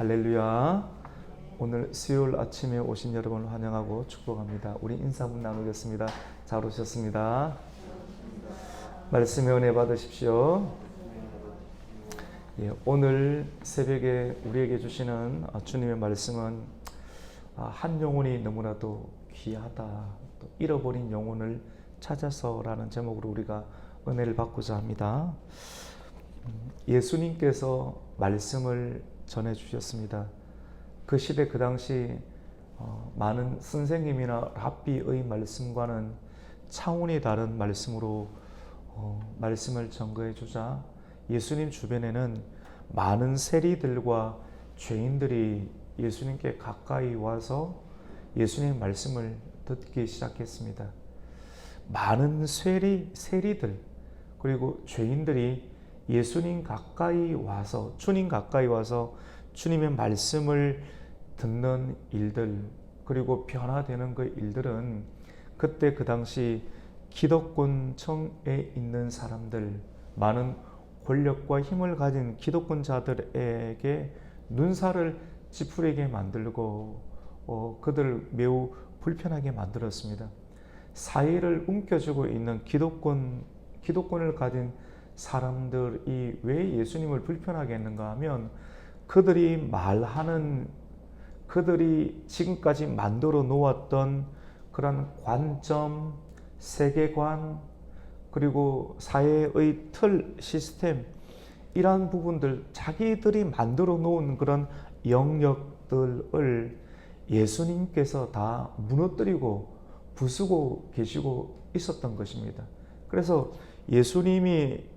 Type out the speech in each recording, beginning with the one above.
할렐루야. 오늘 수요일 아침에 오신 여러분을 환영하고 축복합니다. 우리 인사 한번 나누겠습니다. 잘 오셨습니다. 말씀의 은혜 받으십시오. 오늘 새벽에 우리에게 주시는 주님의 말씀은 한 영혼이 너무나도 귀하다, 또 잃어버린 영혼을 찾아서라는 제목으로 우리가 은혜를 받고자 합니다. 예수님께서 말씀을 전해주셨습니다. 그 시대 그 당시 많은 선생님이나 랍비의 말씀과는 차원이 다른 말씀으로 말씀을 전거해 주자 예수님 주변에는 많은 세리들과 죄인들이 예수님께 가까이 와서 예수님 말씀을 듣기 시작했습니다. 많은 세리들 그리고 죄인들이 예수님 가까이 와서 주님 가까이 와서 주님의 말씀을 듣는 일들, 그리고 변화되는 그 일들은 그때 그 당시 기득권층에 있는 사람들, 많은 권력과 힘을 가진 기득권자들에게 눈살을 찌푸리게 만들고 그들을 매우 불편하게 만들었습니다. 사회를 움켜쥐고 있는 기득권을 가진 사람들이 왜 예수님을 불편하게 했는가 하면 그들이 지금까지 만들어 놓았던 그런 관점, 세계관, 그리고 사회의 틀, 시스템, 이러한 부분들, 자기들이 만들어 놓은 그런 영역들을 예수님께서 다 무너뜨리고 부수고 계시고 있었던 것입니다. 그래서 예수님이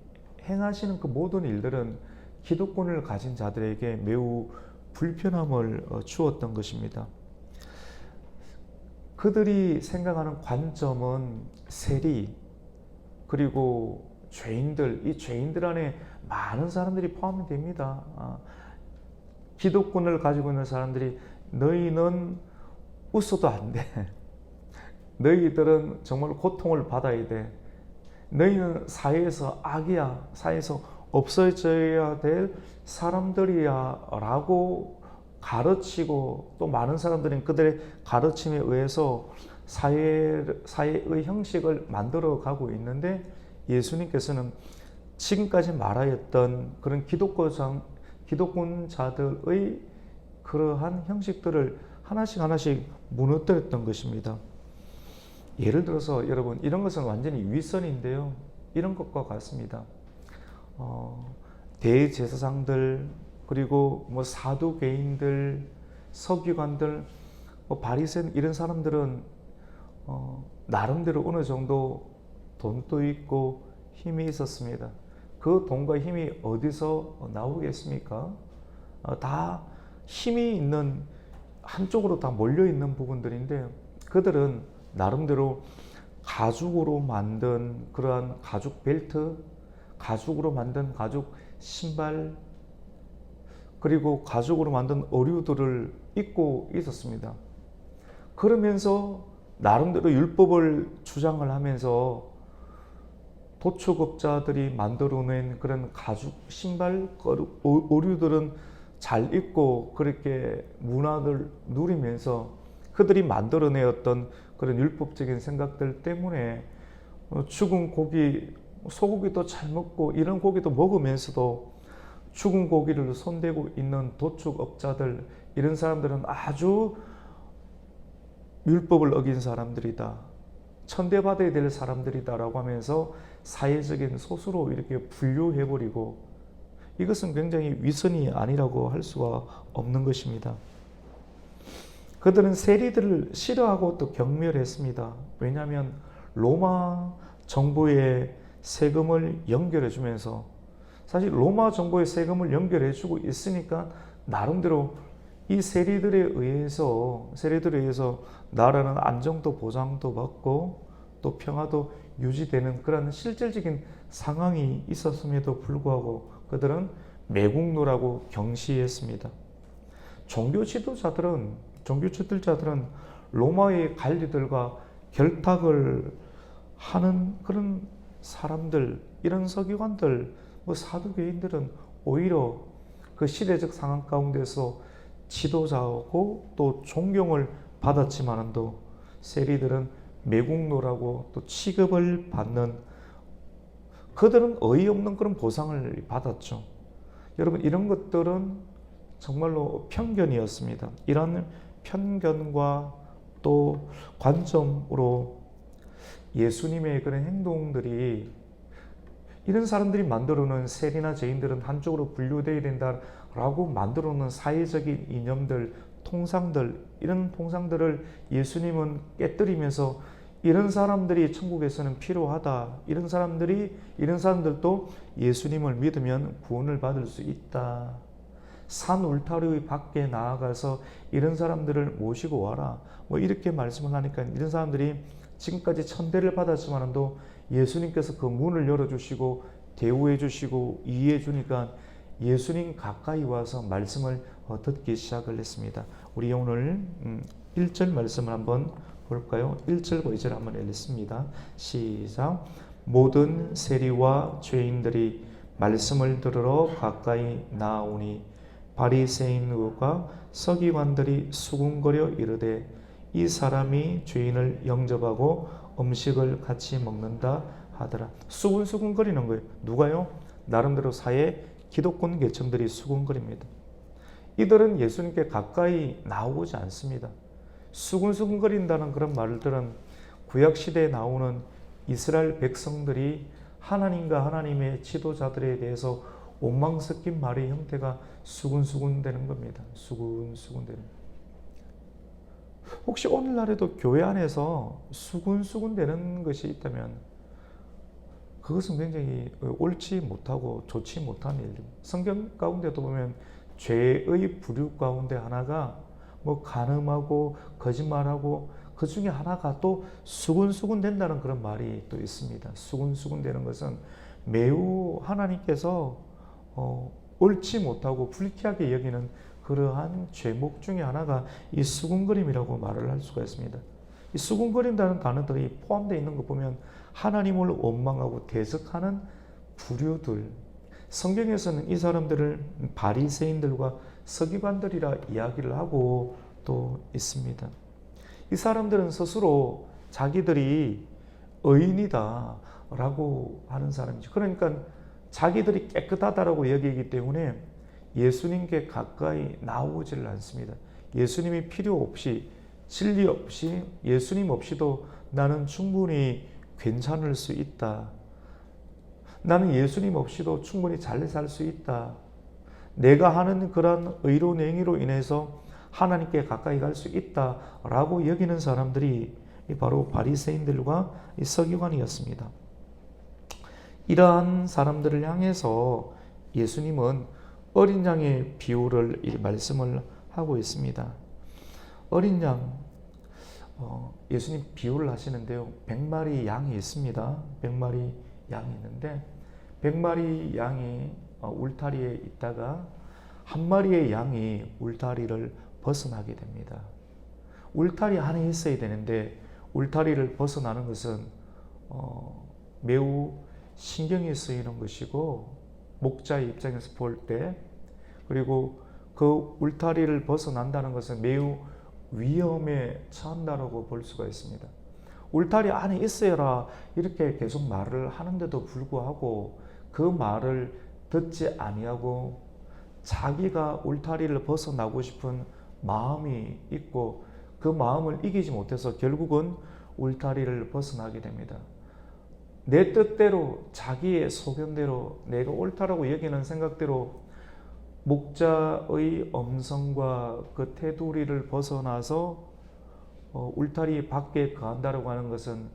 행하시는 그 모든 일들은 기득권을 가진 자들에게 매우 불편함을 주었던 것입니다. 그들이 생각하는 관점은 세리, 그리고 죄인들, 이 죄인들 안에 많은 사람들이 포함이 됩니다. 기득권을 가지고 있는 사람들이 너희는 웃어도 안 돼. 너희들은 정말 고통을 받아야 돼. 너희는 사회에서 악이야. 사회에서 없어져야 될 사람들이야 라고 가르치고, 또 많은 사람들은 그들의 가르침에 의해서 사회의 형식을 만들어 가고 있는데, 예수님께서는 지금까지 말하였던 그런 기득권자들의 그러한 형식들을 하나씩 무너뜨렸던 것입니다. 예를 들어서 여러분, 이런 것은 완전히 윗선인데요, 이런 것과 같습니다. 대제사장들, 그리고 사두개인들, 서기관들, 바리새인, 이런 사람들은 나름대로 어느 정도 돈도 있고 힘이 있었습니다. 그 돈과 힘이 어디서 나오겠습니까? 다 힘이 있는, 한쪽으로 다 몰려 있는 부분들인데, 그들은 나름대로 가죽으로 만든 그러한 가죽 벨트, 가죽으로 만든 가죽 신발, 그리고 가죽으로 만든 의류들을 입고 있었습니다. 그러면서 나름대로 율법을 주장을 하면서 도축업자들이 만들어낸 그런 가죽 신발, 의류들은 잘 입고 그렇게 문화를 누리면서 그들이 만들어내었던 그런 율법적인 생각들 때문에 죽은 고기, 소고기도 잘 먹고 이런 고기도 먹으면서도 죽은 고기를 손대고 있는 도축업자들, 이런 사람들은 아주 율법을 어긴 사람들이다, 천대받아야 될 사람들이다 라고 하면서 사회적인 소수로 이렇게 분류해버리고, 이것은 굉장히 위선이 아니라고 할 수가 없는 것입니다. 그들은 세리들을 싫어하고 또 경멸했습니다. 왜냐하면 로마 정부의 세금을 연결해 주면서, 사실 로마 정부의 세금을 연결해 주고 있으니까 나름대로 이 세리들에 의해서 나라는 안정도 보장도 받고 또 평화도 유지되는 그런 실질적인 상황이 있었음에도 불구하고 그들은 매국노라고 경시했습니다. 종교 지도자들은 로마의 관리들과 결탁을 하는 그런 사람들, 이런 서기관들, 사두개인들은 오히려 그 시대적 상황 가운데서 지도자고 또 존경을 받았지만도 세리들은 매국노라고 또 취급을 받는, 그들은 어이없는 그런 보상을 받았죠. 여러분, 이런 것들은 정말로 편견이었습니다. 이런 편견과 또 관점으로 예수님의 그런 행동들이, 이런 사람들이 만들어놓은 세리나 죄인들은 한쪽으로 분류되어야 된다라고 만들어놓은 사회적인 이념들, 통상들, 이런 통상들을 예수님은 깨뜨리면서 이런 사람들이 천국에서는 필요하다. 이런 사람들도 예수님을 믿으면 구원을 받을 수 있다. 산 울타리 밖에 나아가서 이런 사람들을 모시고 와라. 뭐 이렇게 말씀을 하니까 이런 사람들이 지금까지 천대를 받았지만도 예수님께서 그 문을 열어주시고 대우해 주시고 이해해 주니까 예수님 가까이 와서 말씀을 듣기 시작을 했습니다. 우리 오늘 1절 말씀을 한번 볼까요? 1절과 2절 한번 읽습니다. 시작. 모든 세리와 죄인들이 말씀을 들으러 가까이 나오니 바리새인과 서기관들이 수군거려 이르되 이 사람이 죄인을 영접하고 음식을 같이 먹는다 하더라. 수군거리는 거예요. 누가요? 나름대로 사회 기독권 계층들이 수군거립니다. 이들은 예수님께 가까이 나오지 않습니다. 수군거린다는 그런 말들은 구약시대에 나오는 이스라엘 백성들이 하나님과 하나님의 지도자들에 대해서 원망 섞인 말의 형태가 수군수군 되는 겁니다. 수군수군 되는. 혹시 오늘날에도 교회 안에서 수군수군 되는 것이 있다면 그것은 굉장히 옳지 못하고 좋지 못한 일입니다. 성경 가운데도 보면 죄의 부류 가운데 하나가 뭐 간음하고 거짓말하고 그 중에 하나가 또 수군수군 된다는 그런 말이 또 있습니다. 수군수군 되는 것은 매우 하나님께서 옳지 못하고 불쾌하게 여기는 그러한 죄목 중에 하나가 이 수군거림이라고 말을 할 수가 있습니다. 이 수군거린다는 단어들이 포함되어 있는 거 보면 하나님을 원망하고 대적하는 부류들, 성경에서는 이 사람들을 바리새인들과 서기관들이라 이야기를 하고 또 있습니다. 이 사람들은 스스로 자기들이 의인이다 라고 하는 사람이죠. 그러니까 자기들이 깨끗하다라고 여기기 때문에 예수님께 가까이 나오지를 않습니다. 예수님이 필요 없이, 진리 없이, 예수님 없이도 나는 충분히 괜찮을 수 있다. 나는 예수님 없이도 충분히 잘 살 수 있다. 내가 하는 그런 의로 행위로 인해서 하나님께 가까이 갈 수 있다라고 여기는 사람들이 바로 바리새인들과 서기관이었습니다. 이러한 사람들을 향해서 예수님은 어린 양의 비유를 말씀을 하고 있습니다. 어린 양, 예수님 비유를 하시는데요. 100마리 양이 있습니다. 100마리 양이 있는데 100마리 양이 울타리에 있다가 한 마리의 양이 울타리를 벗어나게 됩니다. 울타리 안에 있어야 되는데 울타리를 벗어나는 것은 매우 신경이 쓰이는 것이고 목자의 입장에서 볼 때, 그리고 그 울타리를 벗어난다는 것은 매우 위험에 처한다라고 볼 수가 있습니다. 울타리 안에 있어라 이렇게 계속 말을 하는데도 불구하고 그 말을 듣지 아니하고 자기가 울타리를 벗어나고 싶은 마음이 있고 그 마음을 이기지 못해서 결국은 울타리를 벗어나게 됩니다. 내 뜻대로, 자기의 소견대로, 내가 옳다라고 여기는 생각대로 목자의 엄성과 그 테두리를 벗어나서 울타리 밖에 거한다라고 하는 것은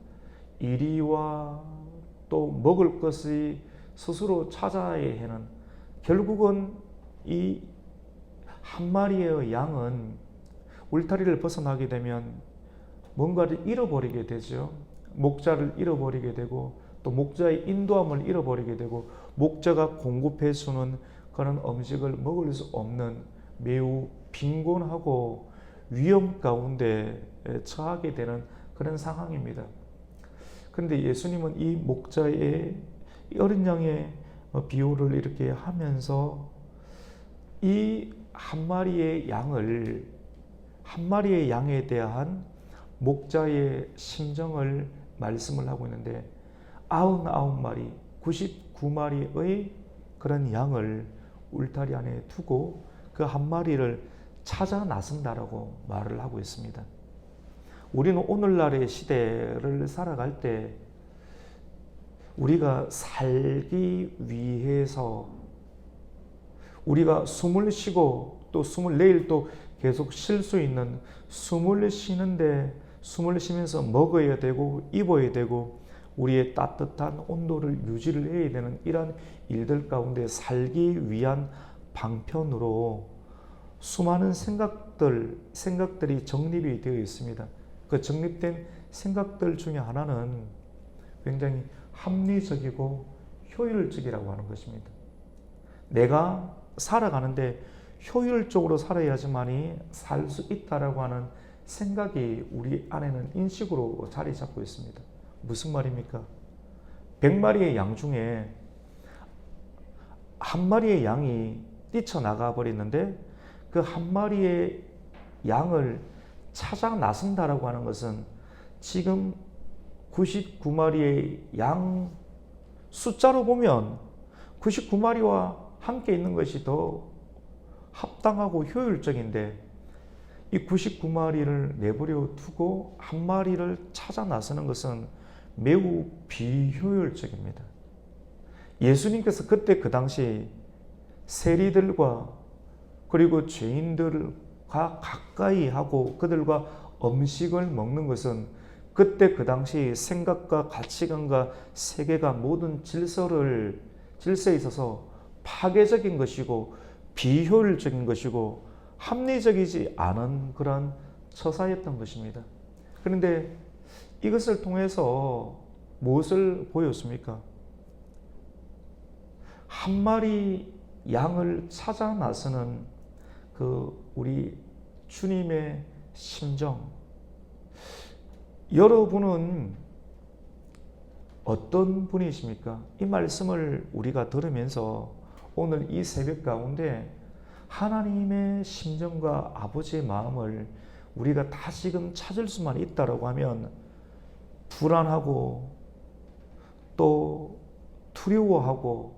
이리와 또 먹을 것이 스스로 찾아야 하는, 결국은 이 한 마리의 양은 울타리를 벗어나게 되면 뭔가를 잃어버리게 되죠. 목자를 잃어버리게 되고 또 목자의 인도함을 잃어버리게 되고 목자가 공급해 주는 그런 음식을 먹을 수 없는 매우 빈곤하고 위험 가운데 처하게 되는 그런 상황입니다. 그런데 예수님은 이 목자의 어린 양의 비유를 이렇게 하면서 이 한 마리의 양에 대한 목자의 심정을 말씀을 하고 있는데 99마리, 99마리의 그런 양을 울타리 안에 두고 그 한 마리를 찾아 나선다라고 말을 하고 있습니다. 우리는 오늘날의 시대를 살아갈 때 우리가 살기 위해서 우리가 숨을 쉬고 또 숨을 내일 또 계속 쉴 수 있는 숨을 쉬는데 숨을 쉬면서 먹어야 되고 입어야 되고 우리의 따뜻한 온도를 유지를 해야 되는 이러한 일들 가운데 살기 위한 방편으로 수많은 생각들이 정립이 되어 있습니다. 그 정립된 생각들 중에 하나는 굉장히 합리적이고 효율적이라고 하는 것입니다. 내가 살아가는데 효율적으로 살아야지만이 살 수 있다라고 하는 생각이 우리 안에는 인식으로 자리 잡고 있습니다. 무슨 말입니까? 100마리의 양 중에 한 마리의 양이 뛰쳐나가 버리는데 그 한 마리의 양을 찾아 나선다라고 하는 것은 지금 99마리의 양 숫자로 보면 99마리와 함께 있는 것이 더 합당하고 효율적인데 이 99마리를 내버려 두고 한 마리를 찾아 나서는 것은 매우 비효율적입니다. 예수님께서 그때 그 당시 세리들과 그리고 죄인들과 가까이 하고 그들과 음식을 먹는 것은 그때 그 당시 생각과 가치관과 세계관 모든 질서에 있어서 파괴적인 것이고 비효율적인 것이고 합리적이지 않은 그런 처사였던 것입니다. 그런데 이것을 통해서 무엇을 보였습니까? 한 마리 양을 찾아 나서는 우리 주님의 심정. 여러분은 어떤 분이십니까? 이 말씀을 우리가 들으면서 오늘 이 새벽 가운데 하나님의 심정과 아버지의 마음을 우리가 다시금 찾을 수만 있다라고 하면 불안하고 또 두려워하고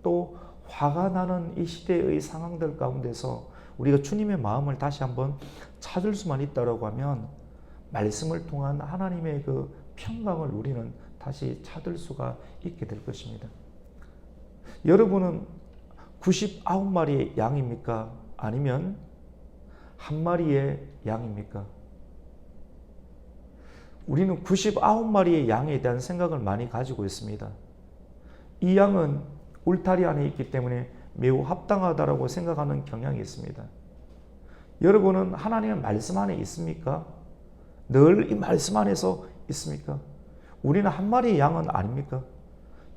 또 화가 나는 이 시대의 상황들 가운데서 우리가 주님의 마음을 다시 한번 찾을 수만 있다라고 하면 말씀을 통한 하나님의 그 평강을 우리는 다시 찾을 수가 있게 될 것입니다. 여러분은 99마리의 양입니까? 아니면 한 마리의 양입니까? 우리는 99마리의 양에 대한 생각을 많이 가지고 있습니다. 이 양은 울타리 안에 있기 때문에 매우 합당하다고 생각하는 경향이 있습니다. 여러분은 하나님의 말씀 안에 있습니까? 늘 이 말씀 안에서 있습니까? 우리는 한 마리의 양은 아닙니까?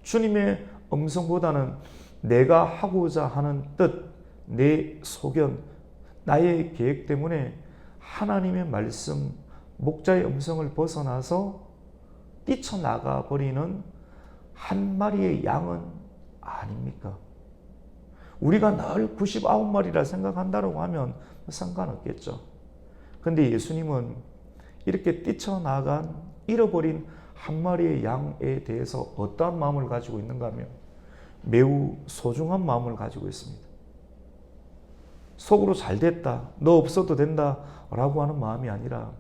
주님의 음성보다는 내가 하고자 하는 뜻, 내 소견, 나의 계획 때문에 하나님의 말씀, 목자의 음성을 벗어나서 뛰쳐나가 버리는 한 마리의 양은 아닙니까? 우리가 늘 99마리라 생각한다고 하면 상관없겠죠. 그런데 예수님은 이렇게 뛰쳐나간 잃어버린 한 마리의 양에 대해서 어떠한 마음을 가지고 있는가 하면 매우 소중한 마음을 가지고 있습니다. 속으로 잘 됐다, 너 없어도 된다 라고 하는 마음이 아니라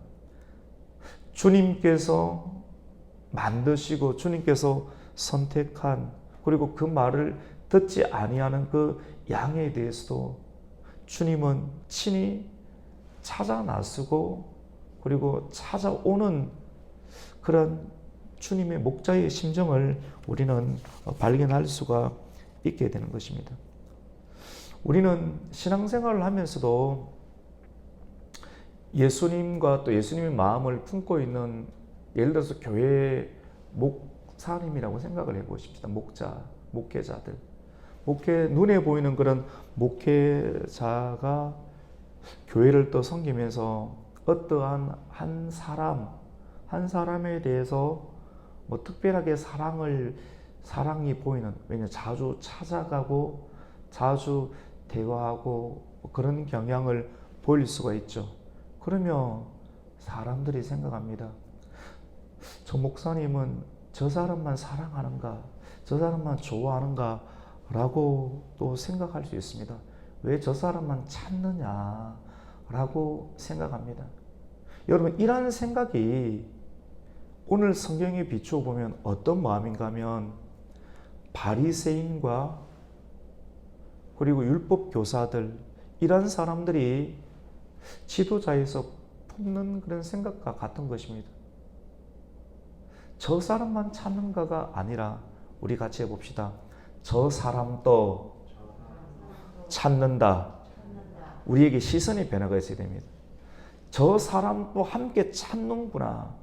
주님께서 만드시고 주님께서 선택한 그리고 그 말을 듣지 아니하는 그 양에 대해서도 주님은 친히 찾아 나서고 그리고 찾아오는 그런 주님의 목자의 심정을 우리는 발견할 수가 있게 되는 것입니다. 우리는 신앙생활을 하면서도 예수님과 또 예수님의 마음을 품고 있는 예를 들어서 교회 목사님이라고 생각을 해보십시다. 목회자들. 눈에 보이는 그런 목회자가 교회를 또 섬기면서 어떠한 한 사람에 대해서 뭐 특별하게 사랑이 보이는, 왜냐 자주 찾아가고 자주 대화하고 그런 경향을 보일 수가 있죠. 그러면 사람들이 생각합니다. 저 목사님은 저 사람만 사랑하는가, 저 사람만 좋아하는가 라고 또 생각할 수 있습니다. 왜 저 사람만 찾느냐 라고 생각합니다. 여러분, 이러한 생각이 오늘 성경에 비추어 보면 어떤 마음인가 하면 바리새인과 그리고 율법 교사들, 이런 사람들이 지도자에서 품는 그런 생각과 같은 것입니다. 저 사람만 찾는가가 아니라 우리 같이 해봅시다. 저 사람도 찾는다. 우리에게 시선의 변화가 있어야 됩니다. 저 사람도 함께 찾는구나.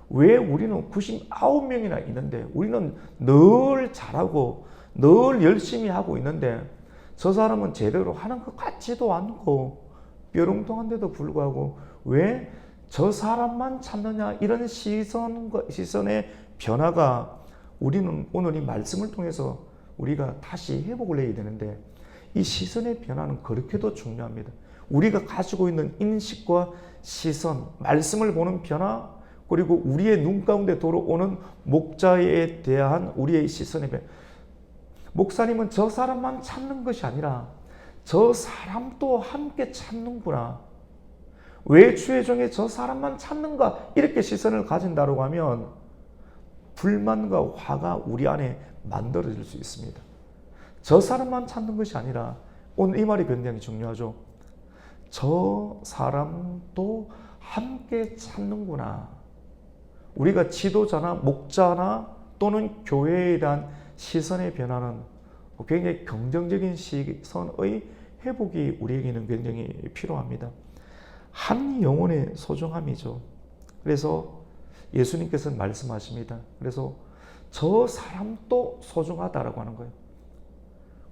왜 우리는 99명이나 있는데 우리는 늘 잘하고 늘 열심히 하고 있는데 저 사람은 제대로 하는 것 같지도 않고 뾰롱통한데도 불구하고 왜 저 사람만 찾느냐, 이런 시선의 변화가 우리는 오늘 이 말씀을 통해서 우리가 다시 회복을 해야 되는데, 이 시선의 변화는 그렇게도 중요합니다. 우리가 가지고 있는 인식과 시선, 말씀을 보는 변화, 그리고 우리의 눈 가운데 들어오는 목자에 대한 우리의 시선의 변화. 목사님은 저 사람만 찾는 것이 아니라 저 사람도 함께 찾는구나. 왜 주의 종이 저 사람만 찾는가? 이렇게 시선을 가진다고 하면 불만과 화가 우리 안에 만들어질 수 있습니다. 저 사람만 찾는 것이 아니라, 오늘 이 말이 굉장히 중요하죠. 저 사람도 함께 찾는구나. 우리가 지도자나 목자나 또는 교회에 대한 시선의 변화는 굉장히 긍정적인 시선의 회복이 우리에게는 굉장히 필요합니다. 한 영혼의 소중함이죠. 그래서 예수님께서는 말씀하십니다. 그래서 저 사람도 소중하다라고 하는 거예요.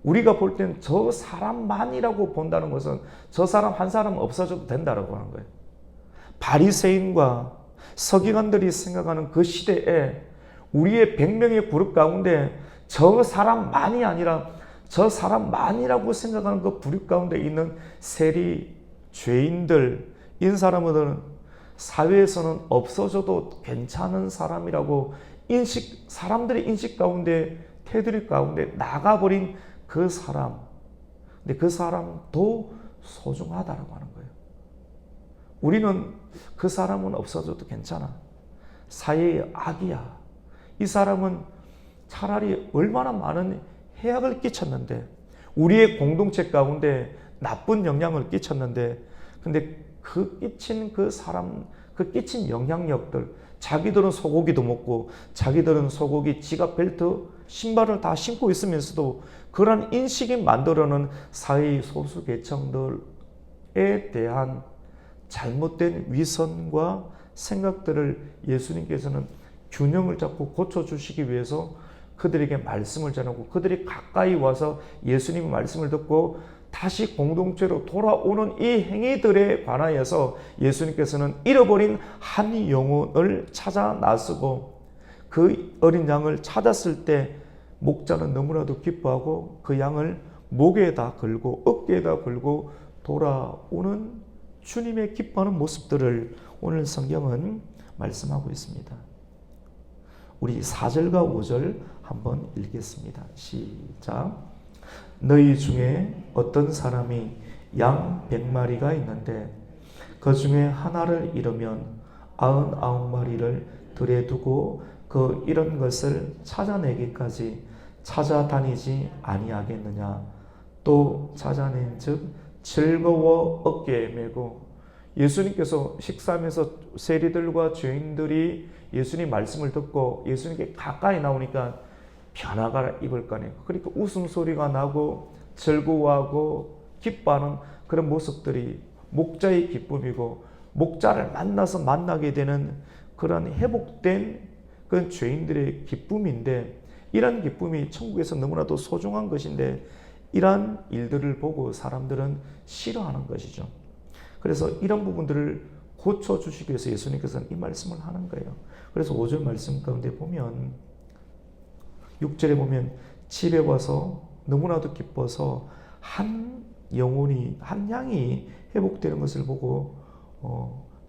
우리가 볼 땐 저 사람만이라고 본다는 것은 저 사람 한 사람 없어져도 된다라고 하는 거예요. 바리새인과 서기관들이 생각하는 그 시대에 우리의 100명의 그룹 가운데 저 사람만이 아니라 저 사람만이라고 생각하는 그 그룹 가운데 있는 세리, 죄인들, 이 사람들은 사회에서는 없어져도 괜찮은 사람이라고 사람들의 인식 가운데, 테두리 가운데 나가버린 그 사람. 근데 그 사람도 소중하다라고 하는 거예요. 우리는 그 사람은 없어져도 괜찮아. 사회의 악이야. 이 사람은 차라리 얼마나 많은 해악을 끼쳤는데, 우리의 공동체 가운데 나쁜 영향을 끼쳤는데, 근데 그 끼친 그 사람, 그 끼친 영향력들, 자기들은 소고기도 먹고 자기들은 소고기, 지갑, 벨트, 신발을 다 신고 있으면서도 그러한 인식이 만들어낸 사회의 소수 계층들에 대한 잘못된 위선과 생각들을 예수님께서는 균형을 잡고 고쳐주시기 위해서 그들에게 말씀을 전하고, 그들이 가까이 와서 예수님의 말씀을 듣고 다시 공동체로 돌아오는 이 행위들에 관하여서 예수님께서는 잃어버린 한 영혼을 찾아 나서고, 그 어린 양을 찾았을 때 목자는 너무나도 기뻐하고 그 양을 목에다 걸고 어깨에다 걸고 돌아오는 주님의 기뻐하는 모습들을 오늘 성경은 말씀하고 있습니다. 우리 4절과 5절 한번 읽겠습니다. 시작. 너희 중에 어떤 사람이 양 100마리가 있는데 그 중에 하나를 잃으면 99마리를 들에 두고 그 잃은 것을 찾아내기까지 찾아다니지 아니하겠느냐. 또 찾아낸 즉 즐거워 어깨에 메고. 예수님께서 식사하면서 세리들과 죄인들이 예수님 말씀을 듣고 예수님께 가까이 나오니까 변화가 입을 거네요. 그러니까 웃음소리가 나고 즐거워하고 기뻐하는 그런 모습들이 목자의 기쁨이고, 목자를 만나게 되는 그런 회복된 그런 죄인들의 기쁨인데, 이런 기쁨이 천국에서 너무나도 소중한 것인데 이러한 일들을 보고 사람들은 싫어하는 것이죠. 그래서 이런 부분들을 고쳐주시기 위해서 예수님께서는 이 말씀을 하는 거예요. 그래서 5절 말씀 가운데 보면, 6절에 보면 집에 와서 너무나도 기뻐서 한 영혼이 한 양이 회복되는 것을 보고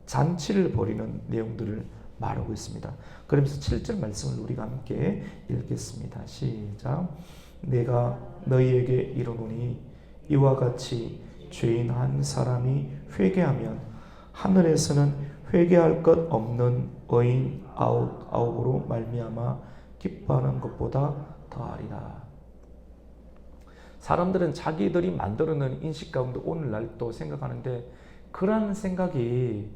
잔치를 벌이는 내용들을 말하고 있습니다. 그러면서 7절 말씀을 우리가 함께 읽겠습니다. 시작. 내가 너희에게 이르노니 이와 같이 죄인 한 사람이 회개하면 하늘에서는 회개할 것 없는 의인 아홉으로 말미암아 기뻐하는 것보다 더하리라. 사람들은 자기들이 만들어낸 인식 가운데 오늘날 또 생각하는데 그러한 생각이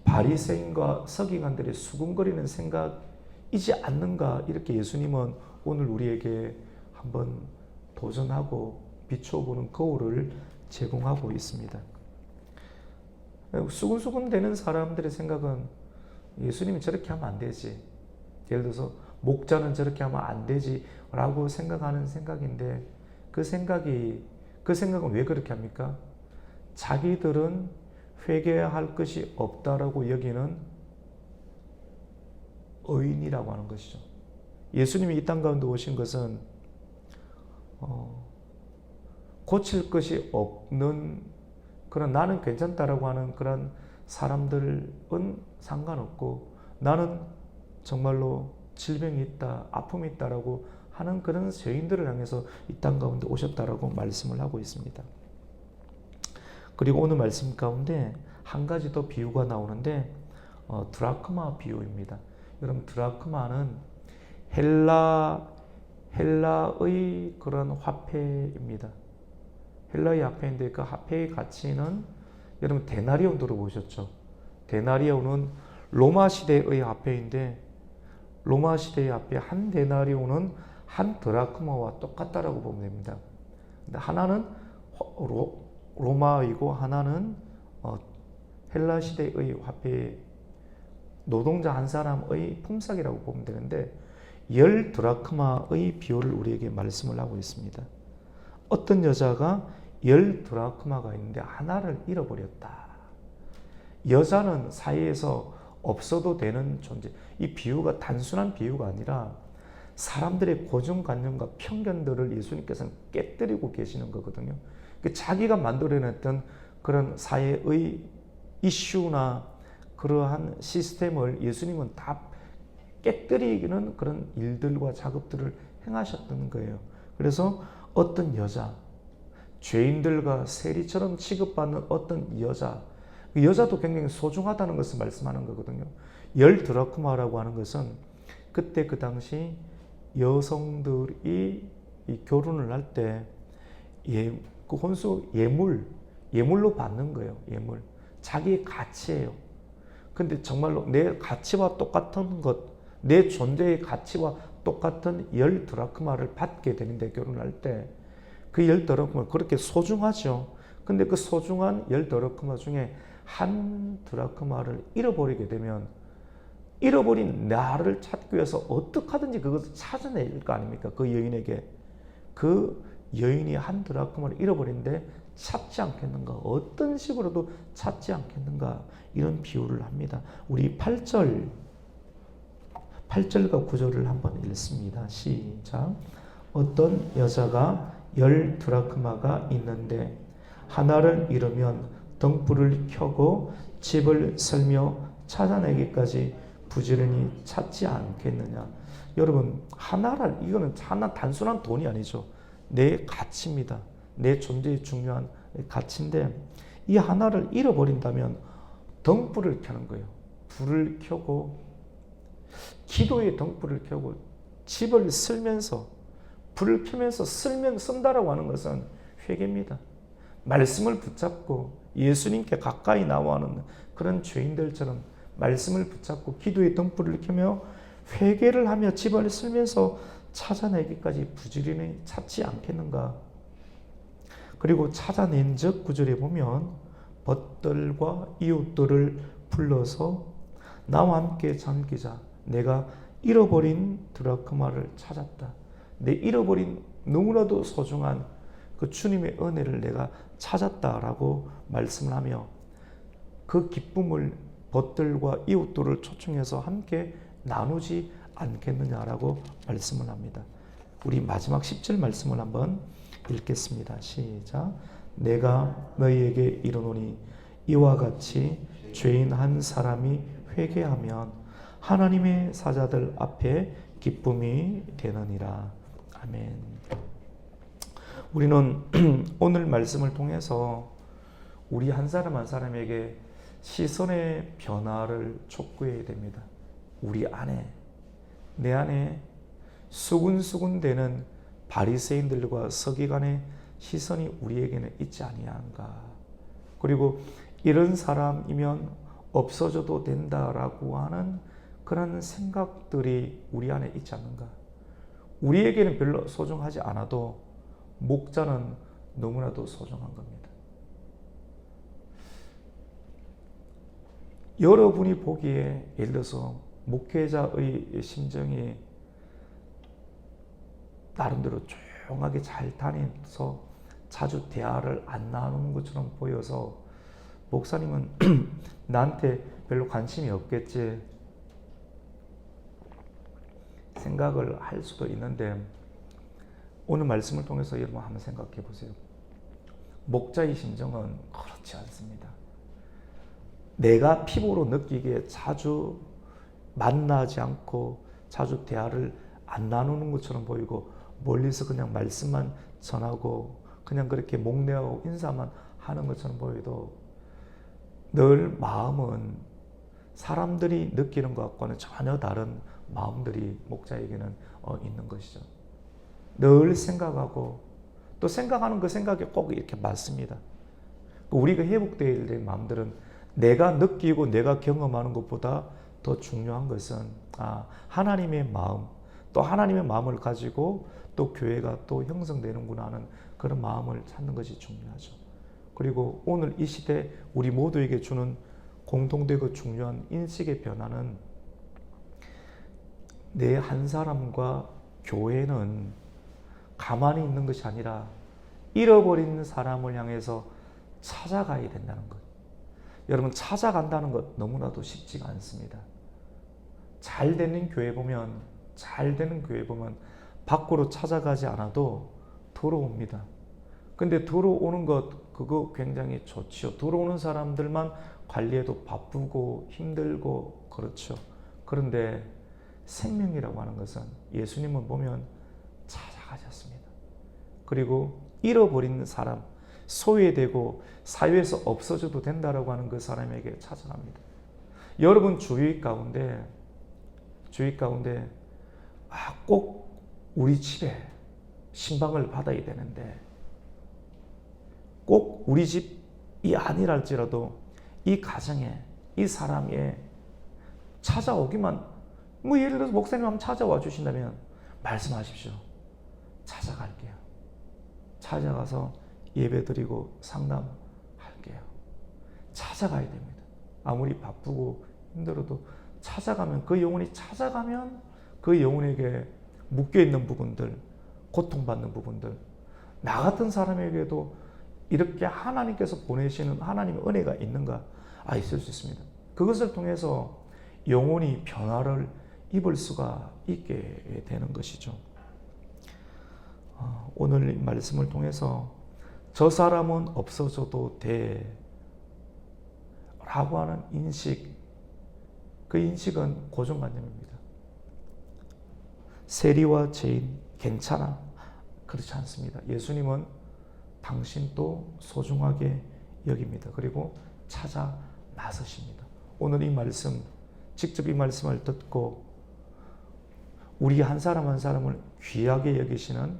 바리새인과 서기관들의 수군거리는 생각이지 않는가, 이렇게 예수님은 오늘 우리에게 한번 도전하고 비춰보는 거울을 제공하고 있습니다. 수군수군 되는 사람들의 생각은 예수님이 저렇게 하면 안 되지, 예를 들어서 목자는 저렇게 하면 안 되지 라고 생각하는 생각인데, 그 생각은 왜 그렇게 합니까? 자기들은 회개할 것이 없다라고 여기는 의인이라고 하는 것이죠. 예수님이 이 땅 가운데 오신 것은 고칠 것이 없는 그런, 나는 괜찮다라고 하는 그런 사람들은 상관없고, 나는 정말로 질병이 있다, 아픔이 있다라고 하는 그런 죄인들을 향해서 이 땅 가운데 오셨다라고 말씀을 하고 있습니다. 그리고 오늘 말씀 가운데 한 가지 더 비유가 나오는데 드라크마 비유입니다. 여러분, 드라크마는 헬라의 그런 화폐입니다. 헬라의 화폐인데 그 화폐의 가치는, 여러분 데나리온 들어보셨죠? 데나리온은 로마 시대의 화폐인데, 로마 시대의 화폐 한 데나리온은 한 드라크마와 똑같다라고 보면 됩니다. 근데 하나는 로마이고 하나는 헬라 시대의 화폐, 노동자 한 사람의 품삯이라고 보면 되는데, 10 드라크마의 비유를 우리에게 말씀을 하고 있습니다. 어떤 여자가 10 드라크마가 있는데 하나를 잃어버렸다. 여자는 사회에서 없어도 되는 존재. 이 비유가 단순한 비유가 아니라 사람들의 고정관념과 편견들을 예수님께서는 깨뜨리고 계시는 거거든요. 자기가 만들어냈던 그런 사회의 이슈나 그러한 시스템을 예수님은 다 깨뜨리는 그런 일들과 작업들을 행하셨던 거예요. 그래서 어떤 여자, 죄인들과 세리처럼 취급받는 어떤 여자, 그 여자도 굉장히 소중하다는 것을 말씀하는 거거든요. 10 드라크마라고 하는 것은 그때 그 당시 여성들이 이 결혼을 할 때 그 혼수 예물로 받는 거예요. 예물. 자기의 가치예요. 근데 정말로 내 가치와 똑같은 것, 내 존재의 가치와 똑같은 10 드라크마를 받게 되는데, 결혼할 때 그 10 드라크마 그렇게 소중하죠. 근데 그 소중한 10 드라크마 중에 한 드라크마를 잃어버리게 되면, 잃어버린 나를 찾기 위해서 어떻게 하든지 그것을 찾아낼 거 아닙니까? 그 여인에게. 그 여인이 한 드라크마를 잃어버린데 찾지 않겠는가? 어떤 식으로도 찾지 않겠는가? 이런 비유를 합니다. 우리 8절과 9절을 한번 읽습니다. 시작. 어떤 여자가 10 드라크마가 있는데 하나를 잃으면 등불을 켜고 집을 설며 찾아내기까지 부지런히 찾지 않겠느냐. 여러분, 이거는 하나 단순한 돈이 아니죠. 내 가치입니다. 내 존재의 중요한 가치인데, 이 하나를 잃어버린다면 등불을 켜는 거예요. 불을 켜고, 기도의 등불을 켜고 집을 쓸면서, 불을 켜면서 쓴다라고 하는 것은 회개입니다. 말씀을 붙잡고 예수님께 가까이 나와는 그런 죄인들처럼 말씀을 붙잡고 기도의 등불을 켜며 회개를 하며 집을 쓸면서 찾아내기까지 부지런히 찾지 않겠는가. 그리고 찾아낸 적 9절에 보면 벗들과 이웃들을 불러서 나와 함께 잠기자. 내가 잃어버린 드라크마를 찾았다. 내 잃어버린 너무나도 소중한 그 주님의 은혜를 내가 찾았다라고 말씀을 하며 그 기쁨을 벗들과 이웃들을 초청해서 함께 나누지 않겠느냐라고 말씀을 합니다. 우리 마지막 10절 말씀을 한번 읽겠습니다. 시작. 내가 너희에게 이르노니 이와 같이 죄인 한 사람이 회개하면 하나님의 사자들 앞에 기쁨이 되느니라. 아멘. 우리는 오늘 말씀을 통해서 우리 한 사람 한 사람에게 시선의 변화를 촉구해야 됩니다. 우리 안에, 내 안에 수군수군되는 바리새인들과 서기관의 시선이 우리에게는 있지 아니한가. 그리고 이런 사람이면 없어져도 된다라고 하는 그런 생각들이 우리 안에 있지 않는가. 우리에게는 별로 소중하지 않아도 목자는 너무나도 소중한 겁니다. 여러분이 보기에 예를 들어서 목회자의 심정이 나름대로 조용하게 잘 다니면서 자주 대화를 안 나누는 것처럼 보여서 목사님은 나한테 별로 관심이 없겠지 생각을 할 수도 있는데, 오늘 말씀을 통해서 여러분 한번 생각해 보세요. 목자의 심정은 그렇지 않습니다. 내가 피부로 느끼기에 자주 만나지 않고 자주 대화를 안 나누는 것처럼 보이고 멀리서 그냥 말씀만 전하고 그냥 그렇게 목례하고 인사만 하는 것처럼 보여도 늘 마음은 사람들이 느끼는 것과는 전혀 다른 마음들이 목자에게는 있는 것이죠. 늘 생각하고 또 생각하는 그 생각이 꼭 이렇게 맞습니다. 우리가 회복되어야 될 마음들은 내가 느끼고 내가 경험하는 것보다 더 중요한 것은 하나님의 마음, 또 하나님의 마음을 가지고 또 교회가 또 형성되는구나 하는 그런 마음을 찾는 것이 중요하죠. 그리고 오늘 이 시대 우리 모두에게 주는 공통되고 중요한 인식의 변화는 내 한 사람과 교회는 가만히 있는 것이 아니라 잃어버린 사람을 향해서 찾아가야 된다는 것. 여러분, 찾아간다는 것 너무나도 쉽지가 않습니다. 잘 되는 교회 보면 밖으로 찾아가지 않아도 들어옵니다. 근데 들어오는 것 그거 굉장히 좋죠. 들어오는 사람들만 관리해도 바쁘고 힘들고 그렇죠. 그런데 생명이라고 하는 것은 예수님은 보면 찾아가셨습니다. 그리고 잃어버린 사람, 소외되고 사회에서 없어져도 된다라고 하는 그 사람에게 찾아갑니다. 여러분 주위 가운데 꼭 우리 집에 신방을 받아야 되는데 꼭 우리 집이 아니랄지라도 이 가정에 이 사람에 찾아오기만, 예를 들어서 목사님 한번 찾아와 주신다면 말씀하십시오. 찾아갈게요. 찾아가서 예배드리고 상담할게요. 찾아가야 됩니다. 아무리 바쁘고 힘들어도 찾아가면, 그 영혼이 찾아가면 그 영혼에게 묶여있는 부분들, 고통받는 부분들, 나 같은 사람에게도 이렇게 하나님께서 보내시는 하나님의 은혜가 있는가? 있을 수 있습니다. 그것을 통해서 영혼이 변화를 입을 수가 있게 되는 것이죠. 오늘 말씀을 통해서 저 사람은 없어져도 돼 라고 하는 인식, 그 인식은 고정관념입니다. 세리와 죄인 괜찮아? 그렇지 않습니다. 예수님은 당신도 소중하게 여깁니다. 그리고 찾아 나서십니다. 오늘 이 말씀, 직접 이 말씀을 듣고 우리 한 사람 한 사람을 귀하게 여기시는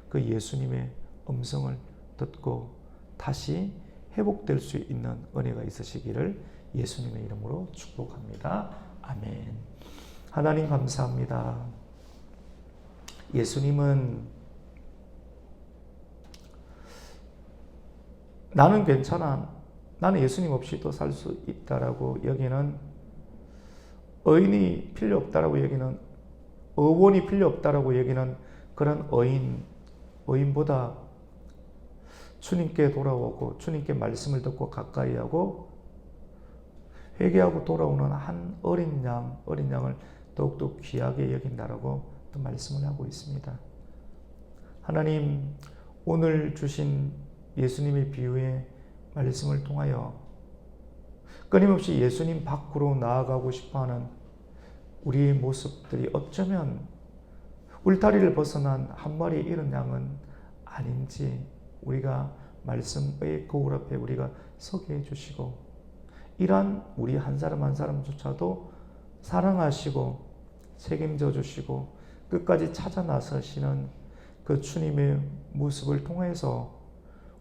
그 예수님의 음성을 듣고 다시 회복될 수 있는 은혜가 있으시기를 예수님의 이름으로 축복합니다. 아멘. 하나님 감사합니다. 예수님은 나는 괜찮아, 나는 예수님 없이도 살 수 있다라고 여기는, 의인이 필요 없다라고 여기는, 의원이 필요 없다라고 여기는 그런 의인보다 주님께 돌아오고 주님께 말씀을 듣고 가까이 하고 회개하고 돌아오는 한 어린 양을 더욱더 귀하게 여긴다라고 또 말씀을 하고 있습니다. 하나님, 오늘 주신 예수님의 비유의 말씀을 통하여 끊임없이 예수님 밖으로 나아가고 싶어하는 우리의 모습들이 어쩌면 울타리를 벗어난 한 마리의 이런 양은 아닌지 우리가 말씀의 거울 앞에 우리가 서게 해주시고, 이러한 우리 한 사람 한 사람조차도 사랑하시고 책임져 주시고 끝까지 찾아 나서시는 그 주님의 모습을 통해서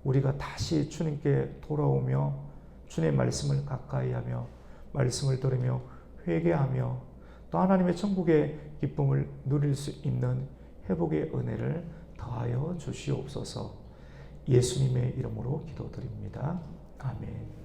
우리가 다시 주님께 돌아오며 주님의 말씀을 가까이 하며 말씀을 들으며 회개하며 또 하나님의 천국의 기쁨을 누릴 수 있는 회복의 은혜를 더하여 주시옵소서. 예수님의 이름으로 기도드립니다. 아멘.